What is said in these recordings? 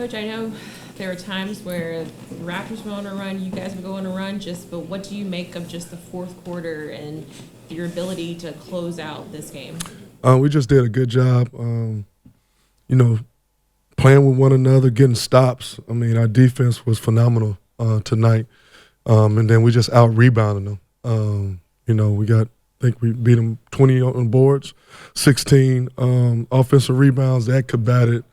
Coach, I know there were times where the Raptors were on a run, you guys would go on a run, but what do you make of just the fourth quarter and your ability to close out this game? We just did a good job, playing with one another, getting stops. I mean, our defense was phenomenal tonight, and then we just out-rebounded them. I think we beat them 20 on boards, 16 offensive rebounds. That combated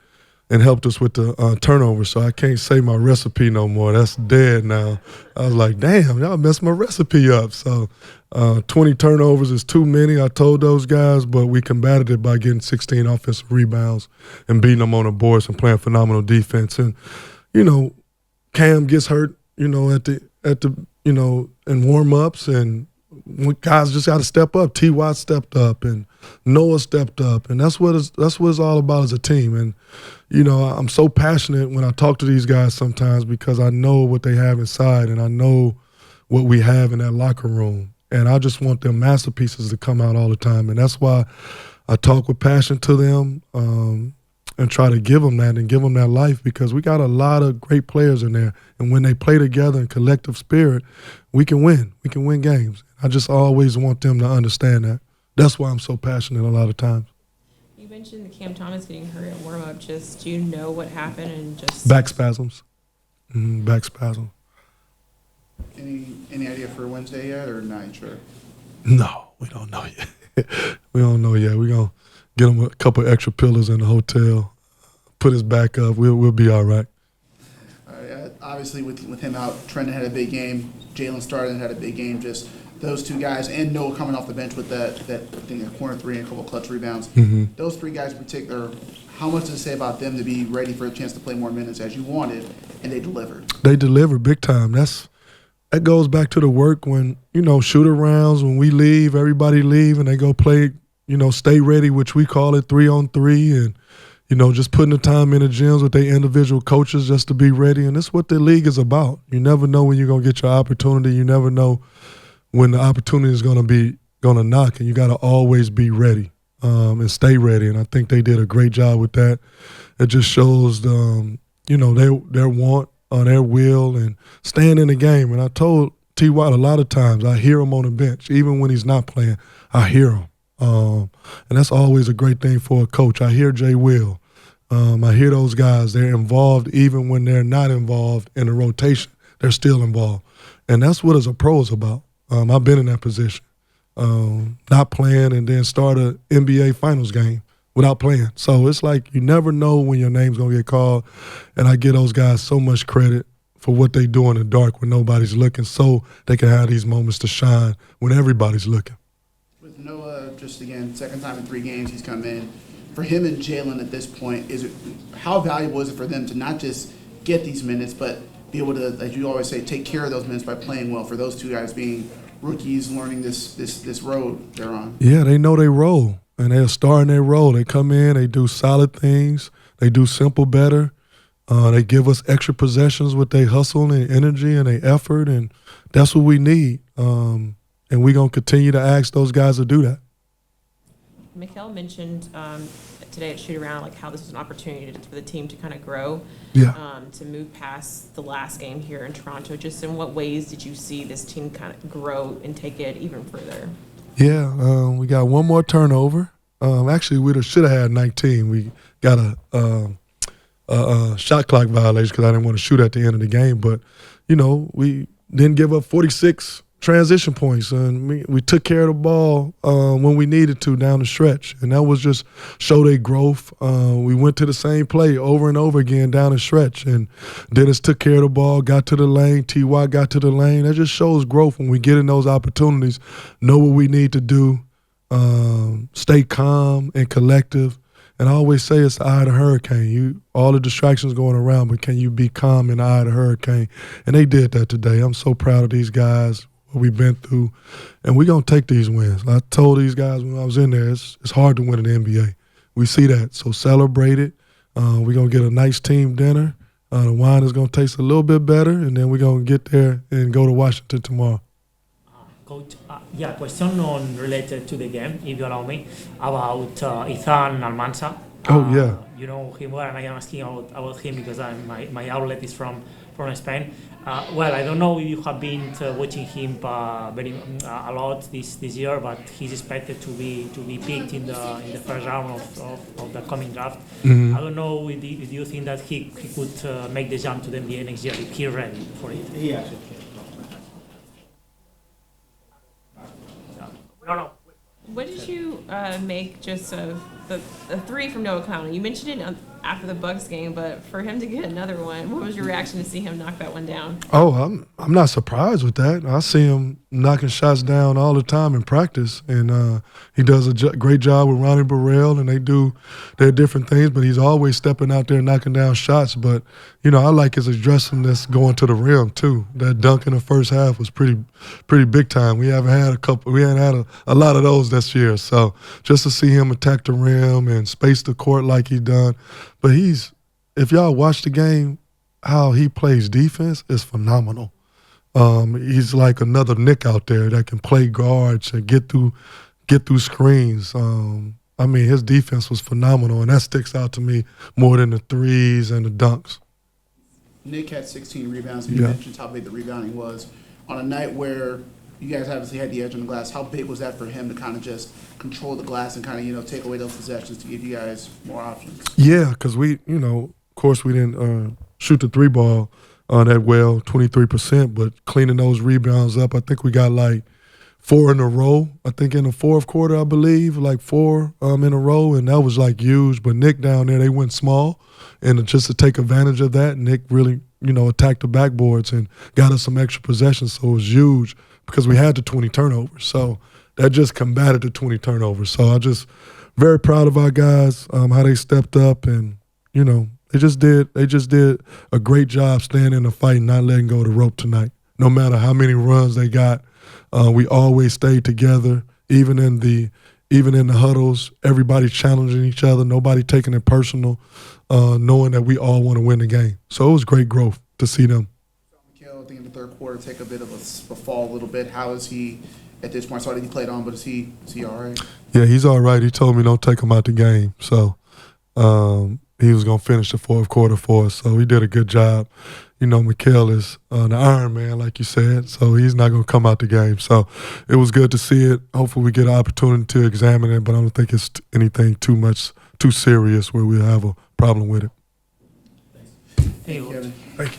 and helped us with the turnovers. So I can't say my recipe no more. That's dead now. I was like, damn, y'all messed my recipe up. So 20 turnovers is too many, I told those guys, but we combated it by getting 16 offensive rebounds and beating them on the boards and playing phenomenal defense. And, Cam gets hurt, at the in warm-ups, and guys just got to step up. T.Y. stepped up, and Noah stepped up, and that's what it's all about as a team. And I'm so passionate when I talk to these guys sometimes because I know what they have inside, and I know what we have in that locker room, and I just want their masterpieces to come out all the time, and that's why I talk with passion to them and try to give them that and give them that life, because we got a lot of great players in there, and when they play together in collective spirit, we can win. We can win games. I just always want them to understand that. That's why I'm so passionate a lot of times. You mentioned the Cam Thomas getting hurt at warm-up. Just, do you know what happened? And just back spasms. Back spasm. Any idea for Wednesday yet, or not sure? No, we don't know yet. We don't know yet. We're going to get him a couple extra pillows in the hotel, put his back up. We'll be all right. Obviously, with him out, Trendon had a big game. Jalen started and had a big game. Just those two guys, and Noah coming off the bench with that I think a corner three and a couple of clutch rebounds. Mm-hmm. Those three guys in particular, how much does it say about them to be ready for a chance to play more minutes as you wanted, and they delivered? They delivered big time. That goes back to the work when, shooter rounds, when we leave, everybody leave, and they go play, stay ready, which we call it 3-on-3, and, just putting the time in the gyms with their individual coaches just to be ready. And that's what the league is about. You never know when you're going to get your opportunity. You never know when the opportunity is going to knock, and you got to always be ready and stay ready. And I think they did a great job with that. It just shows, their want, their will, and staying in the game. And I told T.Y. a lot of times, I hear him on the bench. Even when he's not playing, I hear him. And that's always a great thing for a coach. I hear Jay Will. I hear those guys. They're involved even when they're not involved in the rotation. They're still involved. And that's what as a pro is about. I've been in that position, not playing and then start an NBA Finals game without playing. So it's like you never know when your name's going to get called, and I give those guys so much credit for what they do in the dark when nobody's looking, so they can have these moments to shine when everybody's looking. With Noah, just again, second time in 3 games he's come in. For him and Jalen at this point, how valuable is it for them to not just get these minutes, but be able to, as you always say, take care of those minutes by playing well, for those two guys being rookies learning this road they're on? Yeah, they know their role, and they're starting their role. They come in, they do solid things, they do simple better. They give us extra possessions with their hustle and energy and their effort, and that's what we need. And we're going to continue to ask those guys to do that. Mikal mentioned today at shoot-around, like, how this was an opportunity for the team to kind of grow, to move past the last game here in Toronto. Just in what ways did you see this team kind of grow and take it even further? Yeah, we got one more turnover. Actually, we should have had 19. We got a shot clock violation because I didn't want to shoot at the end of the game. But, we didn't give up 46 transition points, and we took care of the ball when we needed to down the stretch, and that was just show their growth. We went to the same play over and over again down the stretch, and Dennis took care of the ball, got to the lane, T.Y. got to the lane. That just shows growth when we get in those opportunities, know what we need to do, stay calm and collective. And I always say it's the eye of the hurricane. All the distractions going around, but can you be calm in the eye of the hurricane? And they did that today. I'm so proud of these guys, what we've been through, and we're going to take these wins. I told these guys when I was in there, it's hard to win in the NBA. We see that, so celebrate it. We're going to get a nice team dinner. The wine is going to taste a little bit better, and then we're going to get there and go to Washington tomorrow. Coach, question on related to the game, if you allow me, about Ethan Almanza. Oh, yeah. You know him well, and I am asking about him because my outlet is from Spain. Well, I don't know if you have been watching him a lot this year, but he's expected to be picked in the first round of the coming draft. Mm-hmm. I don't know if you think that he could make the jump to the NBA next year if he's ready for it. He actually No. What did you make just of the three from Noah Clowney? You mentioned it after the Bucks game, but for him to get another one, what was your reaction to see him knock that one down? Oh, I'm not surprised with that. I see him knocking shots down all the time in practice, and he does a great job with Ronnie Burrell, and they do their different things, but he's always stepping out there knocking down shots. But, you know, I like his aggressiveness going to the rim, too. That dunk in the first half was pretty big time. We haven't had a lot of those this year. So just to see him attack the rim and space the court like he done. But if y'all watch the game, how he plays defense is phenomenal. He's like another Nick out there that can play guards and get through screens. I mean, his defense was phenomenal, and that sticks out to me more than the threes and the dunks. Nick had 16 rebounds. You mentioned how big the rebounding was. On a night where you guys obviously had the edge on the glass, how big was that for him to kind of just control the glass and kind of, you know, take away those possessions to give you guys more options? Yeah, because we, you know, of course we didn't shoot the three ball that well, 23%, but cleaning those rebounds up, I think we got like 4 in a row. I think in the fourth quarter, I believe, like 4 in a row, and that was like huge. But Nick down there, they went small, and just to take advantage of that, Nick really, you know, attacked the backboards and got us some extra possessions, so it was huge because we had the 20 turnovers. So that just combated the 20 turnovers. So I just very proud of our guys, how they stepped up, and, you know, they just did a great job staying in the fight and not letting go of the rope tonight. No matter how many runs they got, we always stayed together, even in the huddles. Everybody challenging each other, nobody taking it personal, knowing that we all want to win the game. So it was great growth to see them. Mikal, I think in the third quarter, take a bit of a fall a little bit. How is he at this point? Sorry that he played on, but is he all right? Yeah, he's all right. He told me don't take him out the game. So he was going to finish the fourth quarter for us. So he did a good job. You know, Mikal is the Iron Man, like you said, so he's not going to come out the game. So it was good to see it. Hopefully we get an opportunity to examine it, but I don't think it's anything too serious where we'll have a problem with it. Thank you. Thank you.